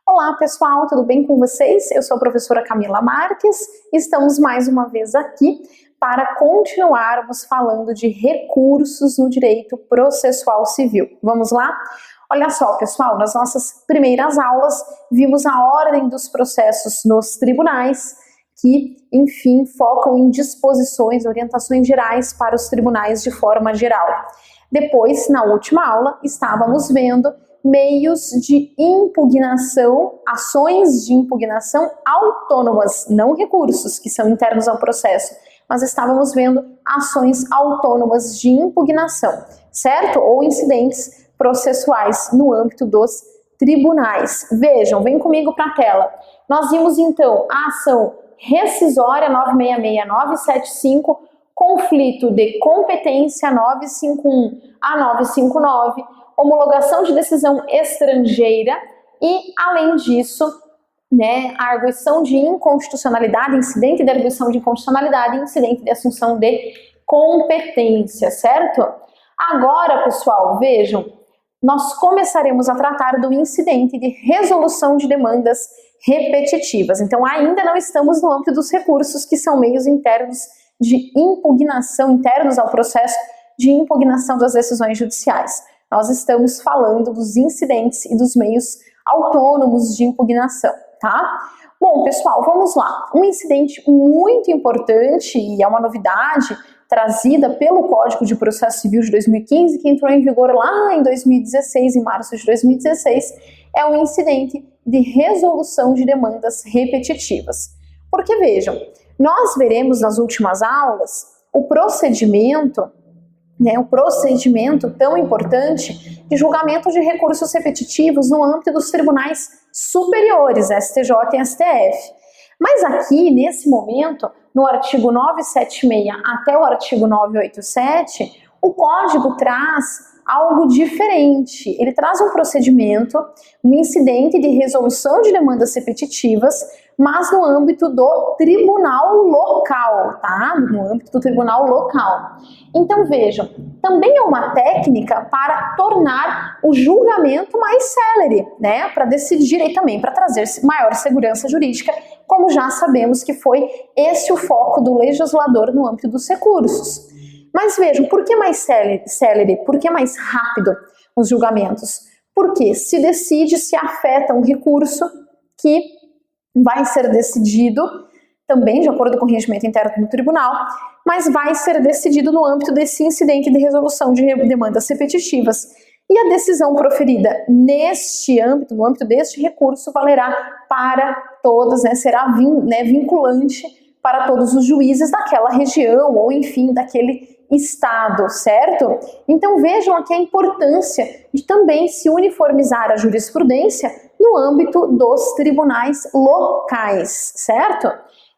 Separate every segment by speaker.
Speaker 1: Olá pessoal, tudo bem com vocês? Eu sou a professora Camila Marques e estamos mais uma vez aqui para continuarmos falando de recursos no direito processual civil. Vamos lá? Olha só pessoal, nas nossas primeiras aulas vimos a ordem dos processos nos tribunais que, enfim, focam em disposições, orientações gerais para os tribunais de forma geral. Depois, na última aula, estávamos vendo meios de impugnação, ações de impugnação autônomas, não recursos que são internos ao processo, mas estávamos vendo ações autônomas de impugnação, certo? Ou incidentes processuais no âmbito dos tribunais. Vejam, vem comigo para a tela. Nós vimos então a ação rescisória 966-975, conflito de competência 951 a 959, homologação de decisão estrangeira e, além disso, a arguição de inconstitucionalidade, incidente de arguição de inconstitucionalidade e incidente de assunção de competência, certo? Agora, pessoal, vejam, nós começaremos a tratar do incidente de resolução de demandas repetitivas. Então, ainda não estamos no âmbito dos recursos, que são meios internos de impugnação, internos ao processo de impugnação das decisões judiciais. Nós estamos falando dos incidentes e dos meios autônomos de impugnação, tá? Bom, pessoal, vamos lá. Um incidente muito importante e é uma novidade trazida pelo Código de Processo Civil de 2015, que entrou em vigor lá em 2016, em março de 2016, é o incidente de resolução de demandas repetitivas. Porque, vejam, nós veremos nas últimas aulas o procedimento tão importante de julgamento de recursos repetitivos no âmbito dos tribunais superiores, STJ e STF. Mas aqui, nesse momento, no artigo 976 até o artigo 987, o Código traz algo diferente. Ele traz um procedimento, um incidente de resolução de demandas repetitivas, mas no âmbito do tribunal local, tá? No âmbito do tribunal local. Então vejam, também é uma técnica para tornar o julgamento mais célere, para decidir e também para trazer maior segurança jurídica, como já sabemos que foi esse o foco do legislador no âmbito dos recursos. Mas vejam, por que mais célere? Por que mais rápido os julgamentos? Porque se decide, se afeta um recurso que vai ser decidido também de acordo com o regimento interno do tribunal, mas vai ser decidido no âmbito desse incidente de resolução de demandas repetitivas. E a decisão proferida neste âmbito, no âmbito deste recurso, valerá para todos, será vinculante para todos os juízes daquela região ou, enfim, daquele estado, certo? Então vejam aqui a importância de também se uniformizar a jurisprudência no âmbito dos tribunais locais, certo?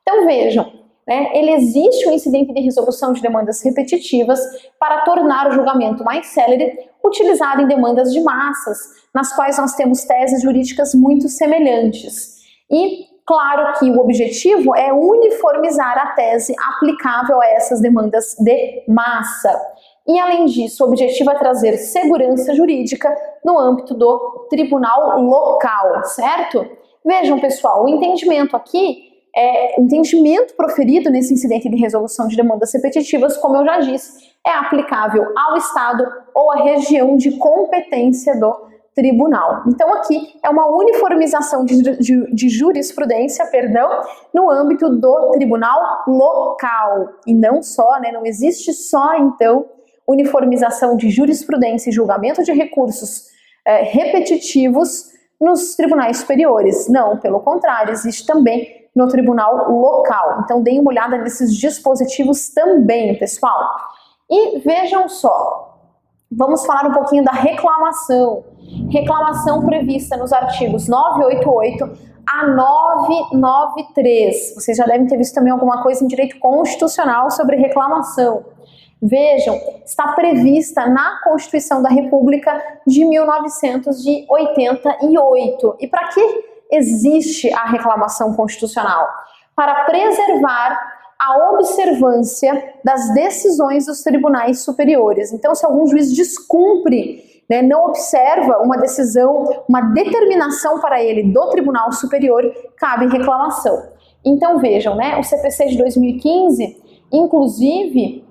Speaker 1: Então vejam, existe um incidente de resolução de demandas repetitivas para tornar o julgamento mais célere, utilizado em demandas de massas, nas quais nós temos teses jurídicas muito semelhantes. E claro que o objetivo é uniformizar a tese aplicável a essas demandas de massa. E, além disso, o objetivo é trazer segurança jurídica no âmbito do tribunal local, certo? Vejam, pessoal, o entendimento aqui o entendimento proferido nesse incidente de resolução de demandas repetitivas, como eu já disse, é aplicável ao Estado ou à região de competência do tribunal. Então aqui é uma uniformização de jurisprudência, no âmbito do tribunal local. E não só, não existe só, então, uniformização de jurisprudência e julgamento de recursos repetitivos nos tribunais superiores. Não, pelo contrário, existe também no tribunal local. Então deem uma olhada nesses dispositivos também, pessoal. E vejam só, vamos falar um pouquinho da reclamação. Reclamação prevista nos artigos 988 a 993. Vocês já devem ter visto também alguma coisa em direito constitucional sobre reclamação. Vejam, está prevista na Constituição da República de 1988. E para que existe a reclamação constitucional? Para preservar a observância das decisões dos tribunais superiores. Então, se algum juiz descumpre, não observa uma decisão, uma determinação para ele do Tribunal Superior, cabe reclamação. Então, vejam, o CPC de 2015, inclusive,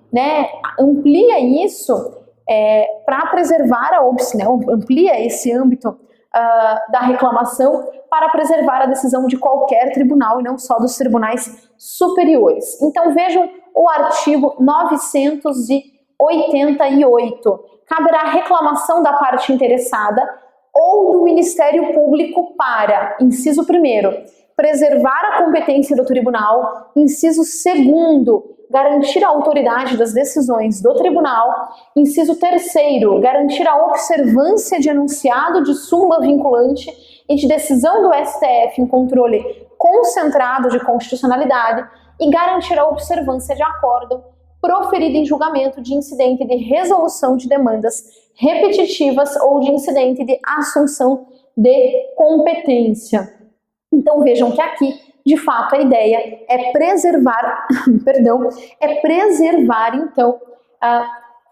Speaker 1: amplia isso para preservar amplia esse âmbito da reclamação para preservar a decisão de qualquer tribunal e não só dos tribunais superiores. Então vejam o artigo 988. Caberá reclamação da parte interessada ou do Ministério Público para, inciso 1º, preservar a competência do tribunal, inciso 2º, garantir a autoridade das decisões do tribunal, inciso 3º, garantir a observância de enunciado de súmula vinculante e de decisão do STF em controle concentrado de constitucionalidade e garantir a observância de acórdão proferido em julgamento de incidente de resolução de demandas repetitivas ou de incidente de assunção de competência. Então vejam que aqui, de fato, a ideia é preservar, então,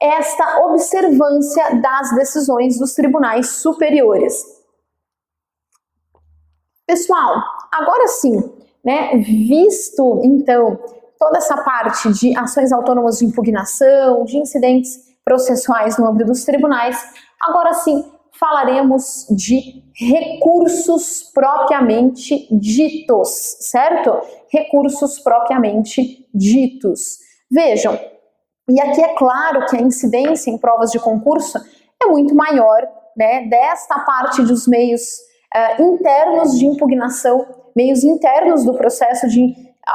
Speaker 1: esta observância das decisões dos tribunais superiores. Pessoal, agora sim, visto então toda essa parte de ações autônomas de impugnação, de incidentes processuais no âmbito dos tribunais, agora sim falaremos de recursos propriamente ditos, certo? Recursos propriamente ditos. Vejam, e aqui é claro que a incidência em provas de concurso é muito maior, desta parte dos meios internos de impugnação, meios internos do processo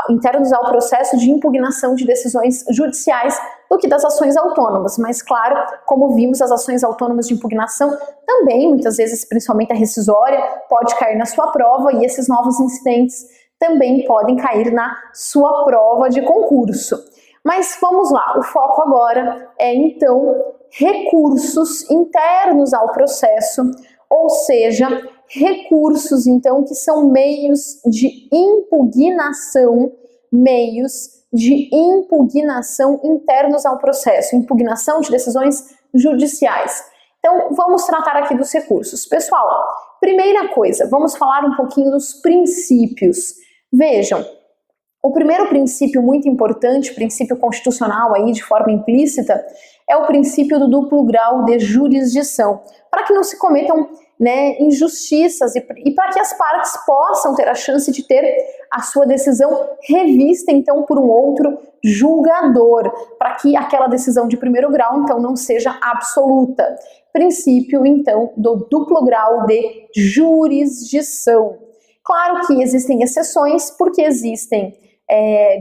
Speaker 1: internos ao processo de impugnação de decisões judiciais do que das ações autônomas. Mas, claro, como vimos, as ações autônomas de impugnação também, muitas vezes, principalmente a rescisória, pode cair na sua prova e esses novos incidentes também podem cair na sua prova de concurso. Mas vamos lá, o foco agora é, então, recursos internos ao processo, ou seja, recursos, então, que são meios de impugnação internos ao processo, impugnação de decisões judiciais. Então, vamos tratar aqui dos recursos. Pessoal, primeira coisa, vamos falar um pouquinho dos princípios. Vejam, o primeiro princípio muito importante, princípio constitucional aí de forma implícita, é o princípio do duplo grau de jurisdição, para que não se cometam injustiças e para que as partes possam ter a chance de ter a sua decisão revista, então, por um outro julgador, para que aquela decisão de primeiro grau, então, não seja absoluta. Princípio, então, do duplo grau de jurisdição. Claro que existem exceções, porque existem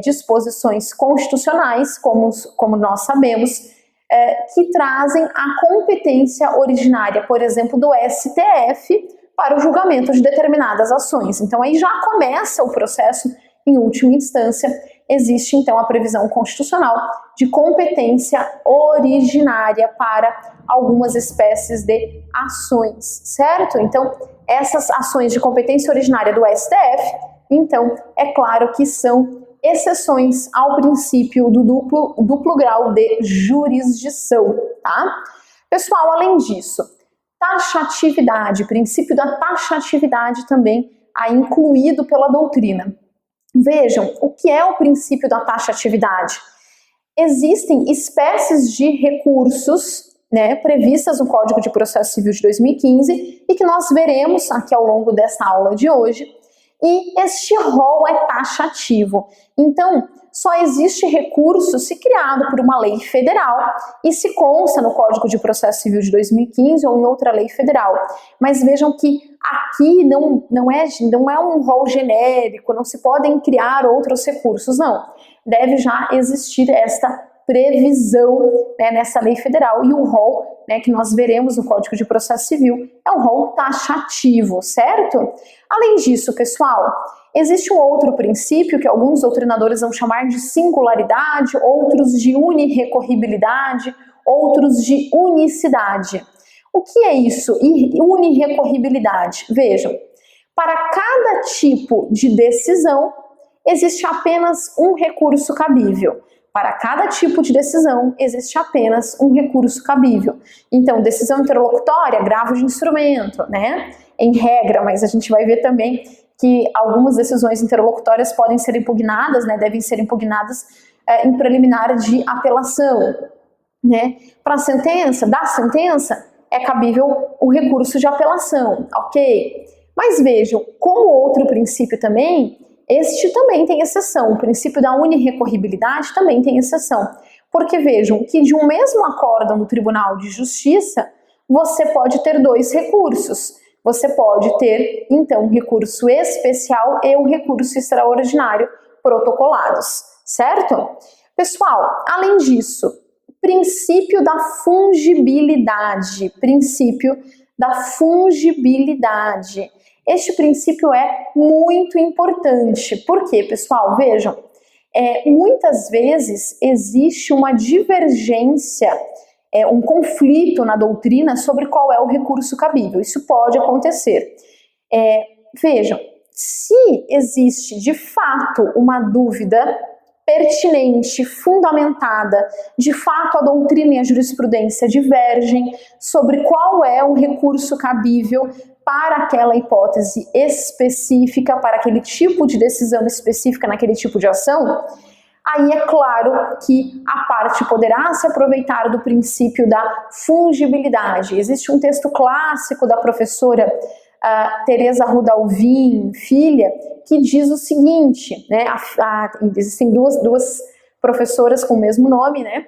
Speaker 1: disposições constitucionais, como nós sabemos, que trazem a competência originária, por exemplo, do STF para o julgamento de determinadas ações. Então aí já começa o processo em última instância, existe então a previsão constitucional de competência originária para algumas espécies de ações, certo? Então essas ações de competência originária do STF, então é claro que são exceções ao princípio do duplo grau de jurisdição, tá? Pessoal, além disso, taxatividade, princípio da taxatividade também incluído pela doutrina. Vejam, o que é o princípio da taxatividade? Existem espécies de recursos, previstas no Código de Processo Civil de 2015 e que nós veremos aqui ao longo dessa aula de hoje. E este rol é taxativo. Então, só existe recurso se criado por uma lei federal e se consta no Código de Processo Civil de 2015 ou em outra lei federal. Mas vejam que aqui não é um rol genérico, não se podem criar outros recursos, não. Deve já existir esta previsão nessa lei federal e o rol que nós veremos no Código de Processo Civil é um rol taxativo, certo? Além disso, pessoal, Existe um outro princípio que alguns doutrinadores vão chamar de singularidade, outros de unirrecorribilidade, outros de unicidade. O que é isso? Unirrecorribilidade. Vejam, para cada tipo de decisão, existe apenas um recurso cabível. Para cada tipo de decisão, existe apenas um recurso cabível. Então, decisão interlocutória, agravo de instrumento, né? Em regra, mas a gente vai ver também que algumas decisões interlocutórias podem ser impugnadas, né? Devem ser impugnadas em preliminar de apelação, né? Para a sentença, da sentença, é cabível o recurso de apelação, ok? Mas vejam, como outro princípio também, este também tem exceção, o princípio da unirrecorribilidade também tem exceção, porque vejam que de um mesmo acórdão do Tribunal de Justiça, você pode ter dois recursos. Você pode ter, então, um recurso especial e um recurso extraordinário protocolados, certo? Pessoal, além disso, princípio da fungibilidade, Este princípio é muito importante. Por quê, pessoal? Vejam, muitas vezes existe uma divergência, um conflito na doutrina sobre qual é o recurso cabível. Isso pode acontecer. Vejam, se existe de fato uma dúvida pertinente, fundamentada, de fato a doutrina e a jurisprudência divergem sobre qual é o recurso cabível para aquela hipótese específica, para aquele tipo de decisão específica naquele tipo de ação, aí é claro que a parte poderá se aproveitar do princípio da fungibilidade. Existe um texto clássico da professora Teresa Rudalvin, filha, que diz o seguinte, né? Existem duas professoras com o mesmo nome, né?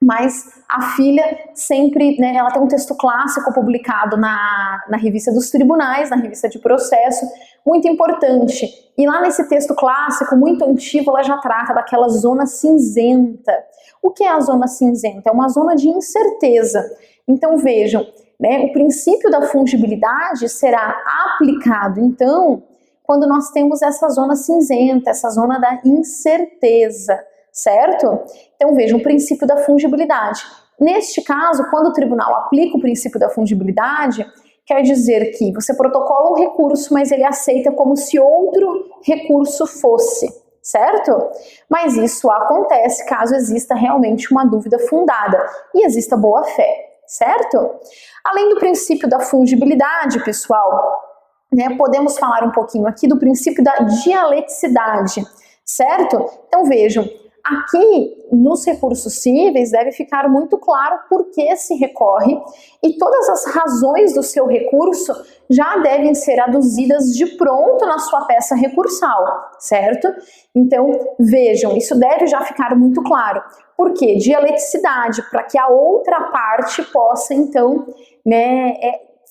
Speaker 1: Mas a filha sempre, né, ela tem um texto clássico publicado na revista dos tribunais, na revista de processo, muito importante. E lá nesse texto clássico, muito antigo, ela já trata daquela zona cinzenta. O que é a zona cinzenta? É uma zona de incerteza. Então vejam, né, o princípio da fungibilidade será aplicado, então, quando nós temos essa zona cinzenta, essa zona da incerteza, certo? Então vejam, o princípio da fungibilidade. Neste caso, quando o tribunal aplica o princípio da fungibilidade, quer dizer que você protocola um recurso, mas ele aceita como se outro recurso fosse, certo? Mas isso acontece caso exista realmente uma dúvida fundada e exista boa-fé, certo? Além do princípio da fungibilidade, pessoal, né, podemos falar um pouquinho aqui do princípio da dialeticidade, certo? Então vejam, aqui nos recursos cíveis deve ficar muito claro por que se recorre e todas as razões do seu recurso já devem ser aduzidas de pronto na sua peça recursal, certo? Então vejam, isso deve já ficar muito claro. Por quê? Dialeticidade, para que a outra parte possa então, né,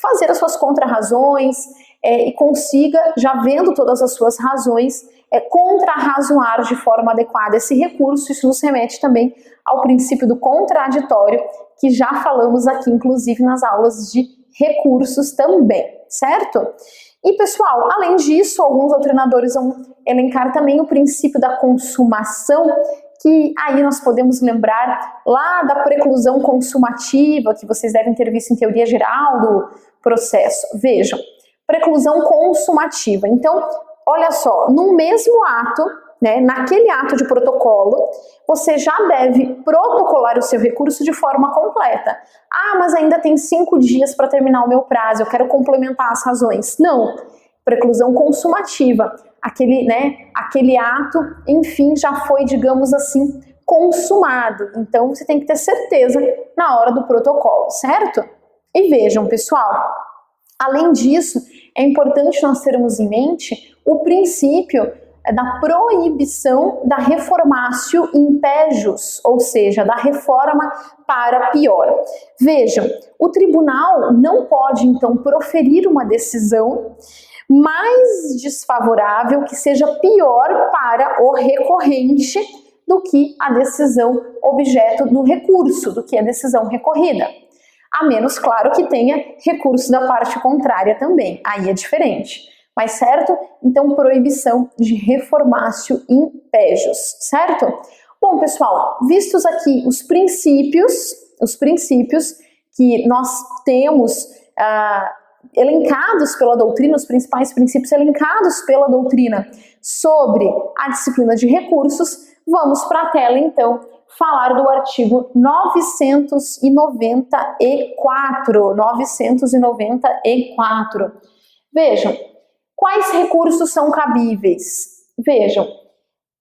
Speaker 1: fazer as suas contrarrazões e consiga, já vendo todas as suas razões, contrarrazoar de forma adequada esse recurso. Isso nos remete também ao princípio do contraditório, que já falamos aqui, inclusive, nas aulas de recursos também, certo? E, pessoal, além disso, alguns doutrinadores vão elencar também o princípio da consumação, que aí nós podemos lembrar lá da preclusão consumativa, que vocês devem ter visto em teoria geral do processo. Vejam, preclusão consumativa. Então, olha só, no mesmo ato, né, naquele ato de protocolo, você já deve protocolar o seu recurso de forma completa. Ah, mas ainda tem 5 dias para terminar o meu prazo, eu quero complementar as razões. Não, preclusão consumativa. Aquele ato, enfim, já foi, digamos assim, consumado. Então, você tem que ter certeza na hora do protocolo, certo? E vejam, pessoal, além disso, é importante nós termos em mente o princípio da proibição da reformatio in pejus, ou seja, da reforma para pior. Vejam, o tribunal não pode, então, proferir uma decisão mais desfavorável, que seja pior para o recorrente do que a decisão objeto do recurso, do que a decisão recorrida. A menos, claro, que tenha recurso da parte contrária também, aí é diferente. mas certo? Então, proibição de reformatio in pejus, certo? Bom, pessoal, vistos aqui os princípios que nós temos elencados pela doutrina, os principais princípios elencados pela doutrina sobre a disciplina de recursos, vamos para a tela, então, falar do artigo 994. Vejam, quais recursos são cabíveis? Vejam,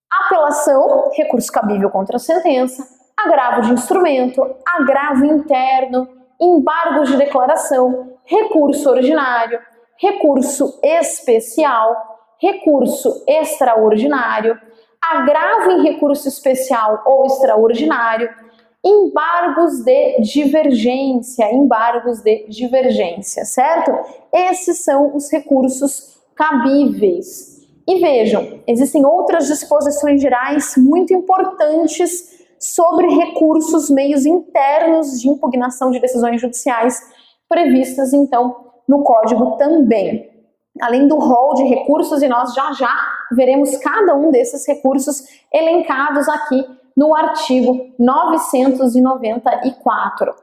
Speaker 1: apelação, recurso cabível contra a sentença, agravo de instrumento, agravo interno, embargos de declaração, recurso ordinário, recurso especial, recurso extraordinário, agravo em recurso especial ou extraordinário, embargos de divergência, certo? Esses são os recursos cabíveis. E vejam, existem outras disposições gerais muito importantes sobre recursos, meios internos de impugnação de decisões judiciais previstas, então, no Código também. Além do rol de recursos, e nós já veremos cada um desses recursos elencados aqui no artigo 994.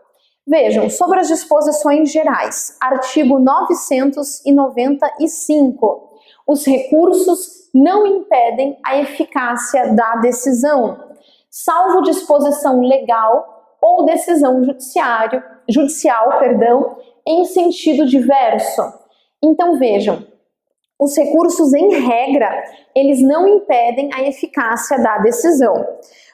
Speaker 1: Vejam, sobre as disposições gerais, artigo 995. Os recursos não impedem a eficácia da decisão, salvo disposição legal ou decisão judicial, em sentido diverso. Então vejam, os recursos em regra, eles não impedem a eficácia da decisão.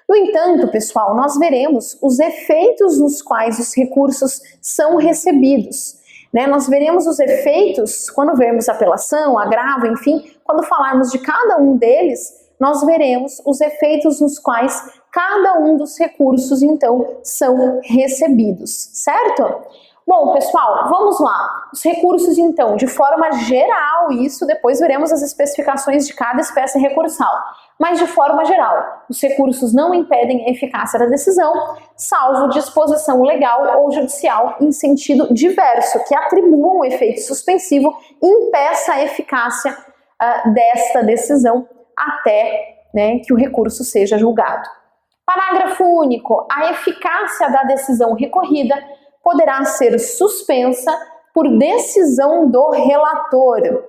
Speaker 1: No entanto, pessoal, nós veremos os efeitos nos quais os recursos são recebidos. Nós veremos os efeitos quando vermos apelação, agravo, enfim, quando falarmos de cada um deles, nós veremos os efeitos nos quais cada um dos recursos, então, são recebidos, certo? Bom, pessoal, vamos lá. Os recursos, então, de forma geral, isso depois veremos as especificações de cada espécie recursal. Mas, de forma geral, os recursos não impedem a eficácia da decisão, salvo disposição legal ou judicial em sentido diverso, que atribuam um efeito suspensivo e impeça a eficácia desta decisão até que o recurso seja julgado. Parágrafo único. A eficácia da decisão recorrida poderá ser suspensa por decisão do relator.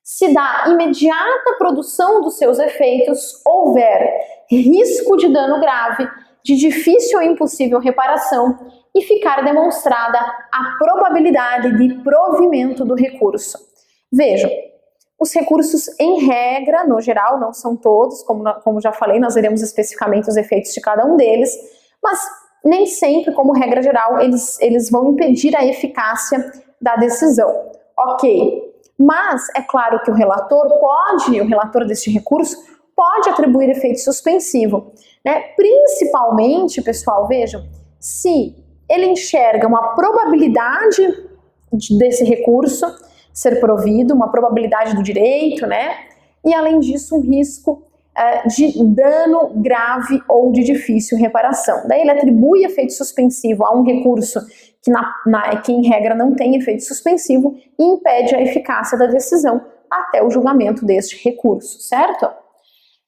Speaker 1: Se da imediata produção dos seus efeitos houver risco de dano grave, de difícil ou impossível reparação e ficar demonstrada a probabilidade de provimento do recurso. Vejam, os recursos em regra, no geral, não são todos, como já falei, nós veremos especificamente os efeitos de cada um deles, mas nem sempre, como regra geral, eles vão impedir a eficácia da decisão. Ok, mas é claro que o relator deste recurso, pode atribuir efeito suspensivo, Principalmente, pessoal, vejam, se ele enxerga uma probabilidade desse recurso ser provido, uma probabilidade do direito, E além disso, um risco de dano grave ou de difícil reparação. Daí ele atribui efeito suspensivo a um recurso que em regra não tem efeito suspensivo e impede a eficácia da decisão até o julgamento deste recurso, certo?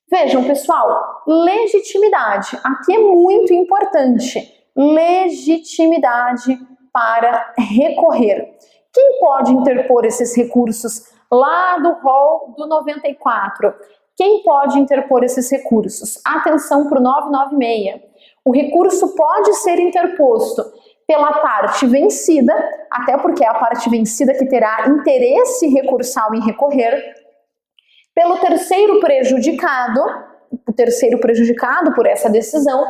Speaker 1: Vejam, pessoal, legitimidade. Aqui é muito importante. Legitimidade para recorrer. Quem pode interpor esses recursos lá do rol do 94? Quem pode interpor esses recursos? Atenção para o 996. O recurso pode ser interposto pela parte vencida, até porque é a parte vencida que terá interesse recursal em recorrer, pelo terceiro prejudicado por essa decisão,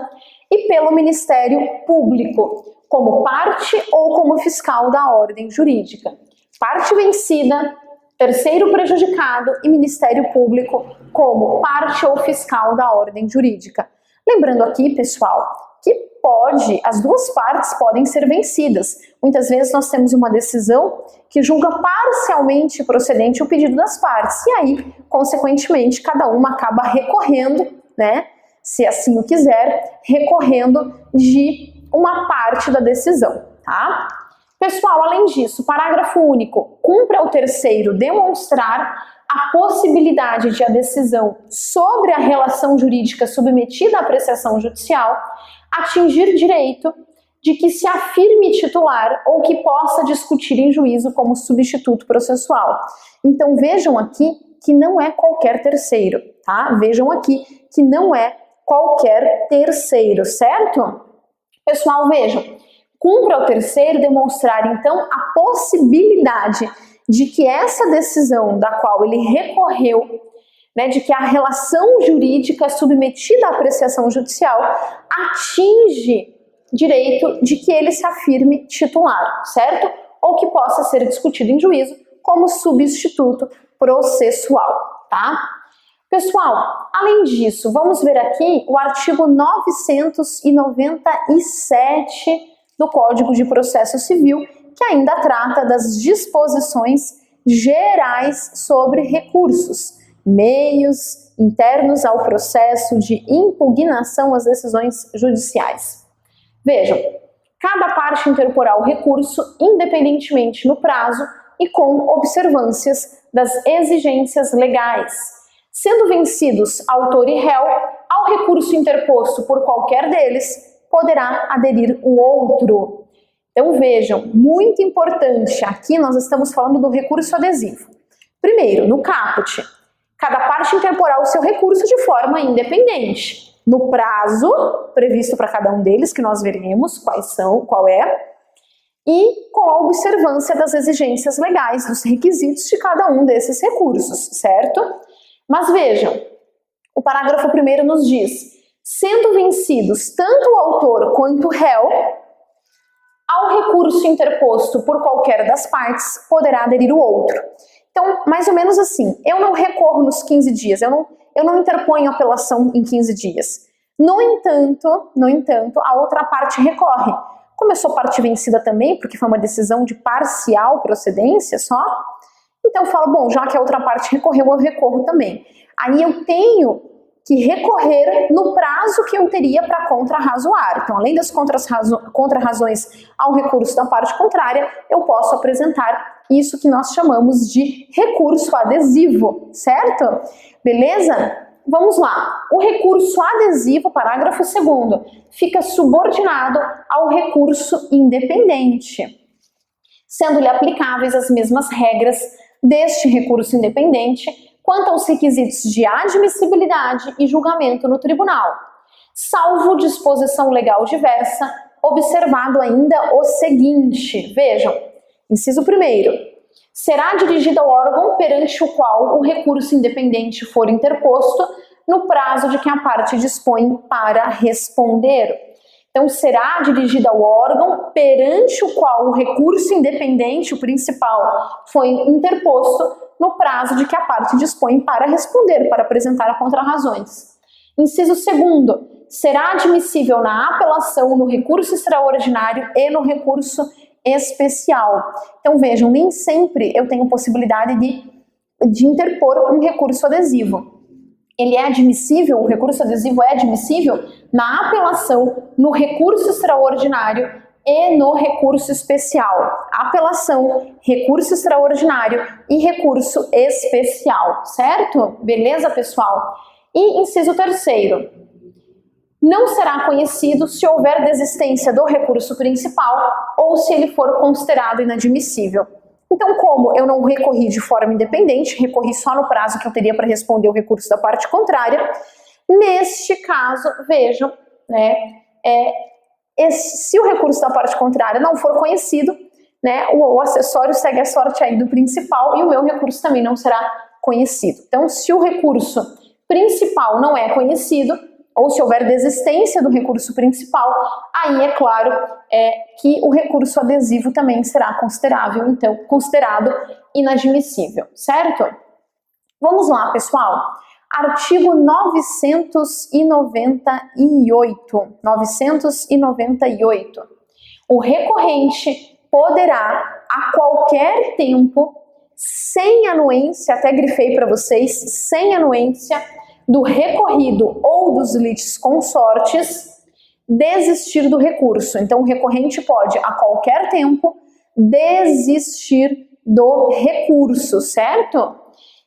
Speaker 1: e pelo Ministério Público, como parte ou como fiscal da ordem jurídica. Parte vencida, terceiro prejudicado e Ministério Público como parte ou fiscal da ordem jurídica. Lembrando aqui, pessoal, que as duas partes podem ser vencidas. Muitas vezes nós temos uma decisão que julga parcialmente procedente o pedido das partes, e aí, consequentemente, cada uma acaba recorrendo, se assim o quiser, recorrendo de uma parte da decisão, tá? Pessoal, além disso, parágrafo único, cumpre ao terceiro demonstrar a possibilidade de a decisão sobre a relação jurídica submetida à apreciação judicial atingir direito de que se afirme titular ou que possa discutir em juízo como substituto processual. Então vejam aqui que não é qualquer terceiro, tá? Vejam aqui que não é qualquer terceiro, certo? Pessoal, vejam, cumpre ao terceiro demonstrar então a possibilidade de que essa decisão da qual ele recorreu, né, de que a relação jurídica submetida à apreciação judicial atinge direito de que ele se afirme titular, certo? Ou que possa ser discutido em juízo como substituto processual, tá? Pessoal, além disso, vamos ver aqui o artigo 997 do Código de Processo Civil, que ainda trata das disposições gerais sobre recursos, meios internos ao processo de impugnação às decisões judiciais. Vejam, cada parte interporá o recurso independentemente no prazo e com observâncias das exigências legais, sendo vencidos autor e réu, ao recurso interposto por qualquer deles, poderá aderir o outro. Então vejam, muito importante, aqui nós estamos falando do recurso adesivo. Primeiro, no caput, cada parte interporá o seu recurso de forma independente, no prazo previsto para cada um deles, que nós veremos qual é, e com a observância das exigências legais, dos requisitos de cada um desses recursos, certo? Mas vejam, o parágrafo 1º nos diz, sendo vencidos tanto o autor quanto o réu, ao recurso interposto por qualquer das partes, poderá aderir o outro. Então, mais ou menos assim, eu não recorro nos 15 dias, eu não interponho apelação em 15 dias. No entanto, a outra parte recorre. Como eu sou parte vencida também, porque foi uma decisão de parcial procedência só, então eu falo, bom, já que a outra parte recorreu, eu recorro também. Aí eu tenho que recorrer no prazo que eu teria para contrarrazoar. Então, além das contrarrazões ao recurso da parte contrária, eu posso apresentar isso que nós chamamos de recurso adesivo, certo? Beleza? Vamos lá. O recurso adesivo, parágrafo 2º, fica subordinado ao recurso independente, sendo-lhe aplicáveis as mesmas regras deste recurso independente quanto aos requisitos de admissibilidade e julgamento no tribunal, salvo disposição legal diversa, observado ainda o seguinte, vejam, inciso 1º, será dirigida ao órgão perante o qual o recurso independente for interposto no prazo de que a parte dispõe para responder. Então, será dirigida ao órgão perante o qual o recurso independente, o principal, foi interposto no prazo de que a parte dispõe para responder, para apresentar contrarrazões. Inciso 2º, será admissível na apelação, no recurso extraordinário e no recurso especial. Então vejam, nem sempre eu tenho possibilidade de interpor um recurso adesivo. Ele é admissível, o recurso adesivo é admissível na apelação, no recurso extraordinário e no recurso especial. Apelação, recurso extraordinário e recurso especial, certo? Beleza, pessoal? E inciso 3º, não será conhecido se houver desistência do recurso principal ou se ele for considerado inadmissível. Então, como eu não recorri de forma independente, recorri só no prazo que eu teria para responder o recurso da parte contrária, neste caso, vejam, né, se o recurso da parte contrária não for conhecido, né, o acessório segue a sorte aí do principal e o meu recurso também não será conhecido. Então, se o recurso principal não é conhecido, ou se houver desistência do recurso principal, aí é claro que o recurso adesivo também será considerado inadmissível, certo? Vamos lá, pessoal. Artigo 998. O recorrente poderá, a qualquer tempo, sem anuência, até grifei para vocês, sem anuência do recorrido ou dos litisconsortes, desistir do recurso. Então, o recorrente pode, a qualquer tempo, desistir do recurso, certo?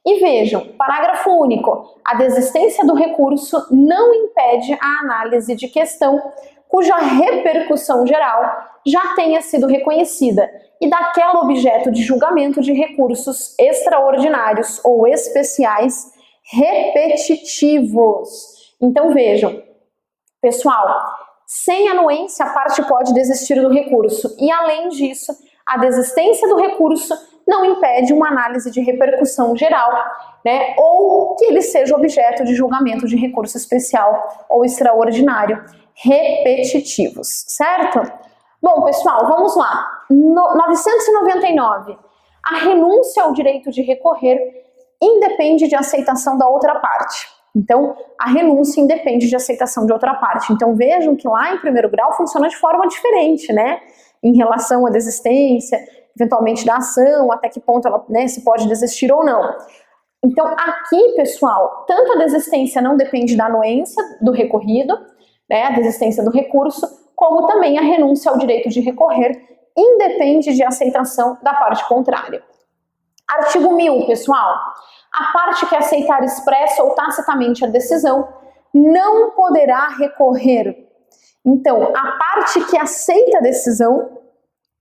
Speaker 1: E vejam, parágrafo único, a desistência do recurso não impede a análise de questão cuja repercussão geral já tenha sido reconhecida e daquela objeto de julgamento de recursos extraordinários ou especiais repetitivos. Então vejam, pessoal, sem anuência a parte pode desistir do recurso e além disso, a desistência do recurso não impede uma análise de repercussão geral, né, ou que ele seja objeto de julgamento de recurso especial ou extraordinário repetitivos, certo? Bom, pessoal, vamos lá. 999. A renúncia ao direito de recorrer independe de aceitação da outra parte. Então, a renúncia independe de aceitação de outra parte. Então, vejam que lá em primeiro grau funciona de forma diferente, né? Em relação à desistência, eventualmente da ação, até que ponto ela, né, se pode desistir ou não. Então, aqui, pessoal, tanto a desistência não depende da anuência do recorrido, né, a desistência do recurso, como também a renúncia ao direito de recorrer independe de aceitação da parte contrária. Artigo 1000, pessoal. A parte que aceitar expressa ou tacitamente a decisão não poderá recorrer. Então, a parte que aceita a decisão,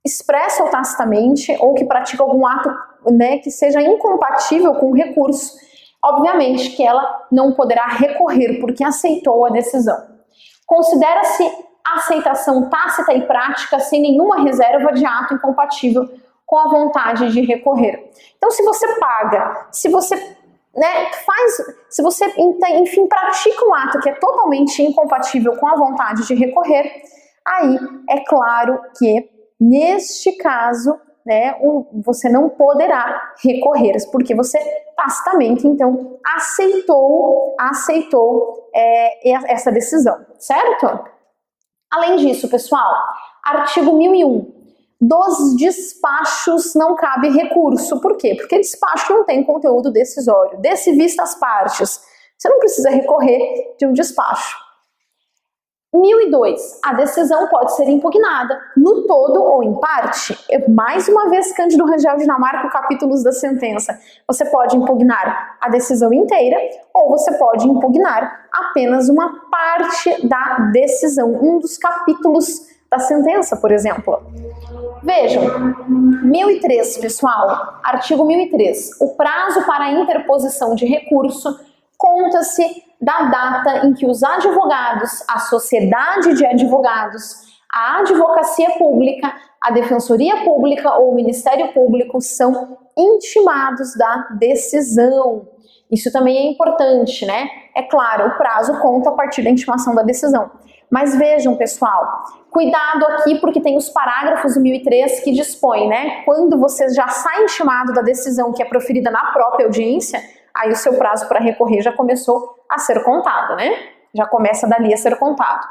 Speaker 1: expressa ou tacitamente, ou que pratica algum ato, né, que seja incompatível com o recurso, obviamente que ela não poderá recorrer porque aceitou a decisão. Considera-se aceitação tácita e prática sem nenhuma reserva de ato incompatível com a vontade de recorrer. Então, se você paga, se você, né, se você, enfim, pratica um ato que é totalmente incompatível com a vontade de recorrer, aí é claro que, neste caso, né, você não poderá recorrer, porque você tacitamente, então, aceitou essa decisão, certo? Além disso, pessoal, artigo 1001. Dos despachos não cabe recurso. Por quê? Porque despacho não tem conteúdo decisório. Desse vista as partes. Você não precisa recorrer de um despacho. 1002. A decisão pode ser impugnada no todo ou em parte. Mais uma vez, Cândido Rangel Dinamarca, capítulos da sentença. Você pode impugnar a decisão inteira ou você pode impugnar apenas uma parte da decisão, um dos capítulos da sentença, por exemplo. Vejam, 1003, pessoal, artigo 1003. O prazo para a interposição de recurso conta-se da data em que os advogados, a sociedade de advogados, a advocacia pública, a defensoria pública ou o Ministério Público são intimados da decisão. Isso também é importante, né? É claro, o prazo conta a partir da intimação da decisão. Mas vejam, pessoal, cuidado aqui porque tem os parágrafos do 1003 que dispõem, né? Quando você já sai intimado da decisão que é proferida na própria audiência, aí o seu prazo para recorrer já começou a ser contado, né? Já começa dali a ser contado.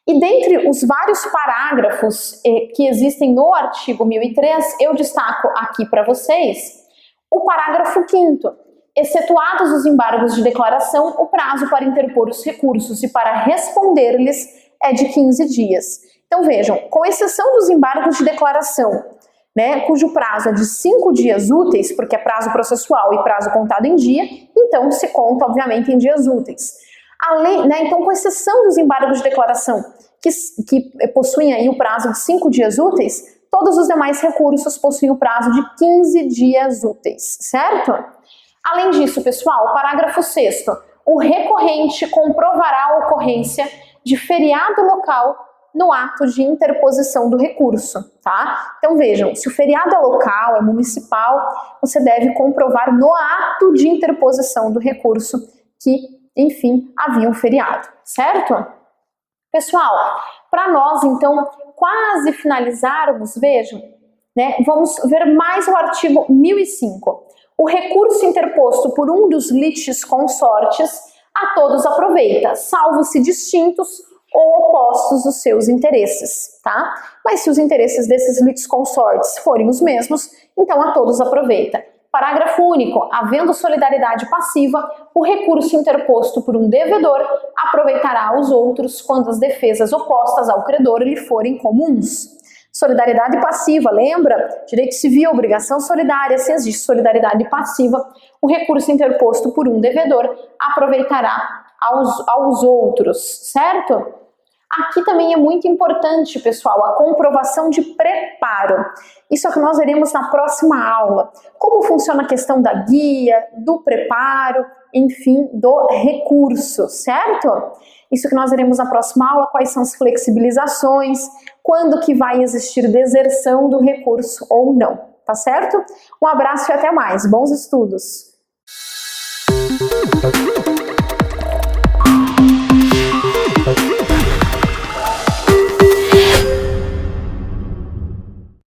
Speaker 1: E dentre os vários parágrafos que existem no artigo 1003, eu destaco aqui para vocês o parágrafo 5º. Excetuados os embargos de declaração, o prazo para interpor os recursos e para responder-lhes é de 15 dias. Então vejam, com exceção dos embargos de declaração, né, cujo prazo é de 5 dias úteis, porque é prazo processual e prazo contado em dia, então se conta, obviamente, em dias úteis. Além, né, então, com exceção dos embargos de declaração, que possuem aí o prazo de 5 dias úteis, todos os demais recursos possuem o prazo de 15 dias úteis, certo? Além disso, pessoal, parágrafo 6º, o recorrente comprovará a ocorrência de feriado local no ato de interposição do recurso, tá? Então vejam, se o feriado é local, é municipal, você deve comprovar no ato de interposição do recurso que, enfim, havia um feriado, certo? Pessoal, para nós, então, quase finalizarmos, vejam, né, vamos ver mais o artigo 1005. O recurso interposto por um dos litisconsortes a todos aproveita, salvo se distintos ou opostos os seus interesses, tá? Mas se os interesses desses litisconsortes forem os mesmos, então a todos aproveita. Parágrafo único. Havendo solidariedade passiva, o recurso interposto por um devedor aproveitará aos outros quando as defesas opostas ao credor lhe forem comuns. Solidariedade passiva, lembra? Direito civil, obrigação solidária. Se existe solidariedade passiva, o recurso interposto por um devedor aproveitará aos outros, certo? Aqui também é muito importante, pessoal, a comprovação de preparo. Isso é o que nós veremos na próxima aula. Como funciona a questão da guia, do preparo, enfim, do recurso, certo? Isso que nós veremos na próxima aula, quais são as flexibilizações, quando que vai existir deserção do recurso ou não, tá certo? Um abraço e até mais. Bons estudos!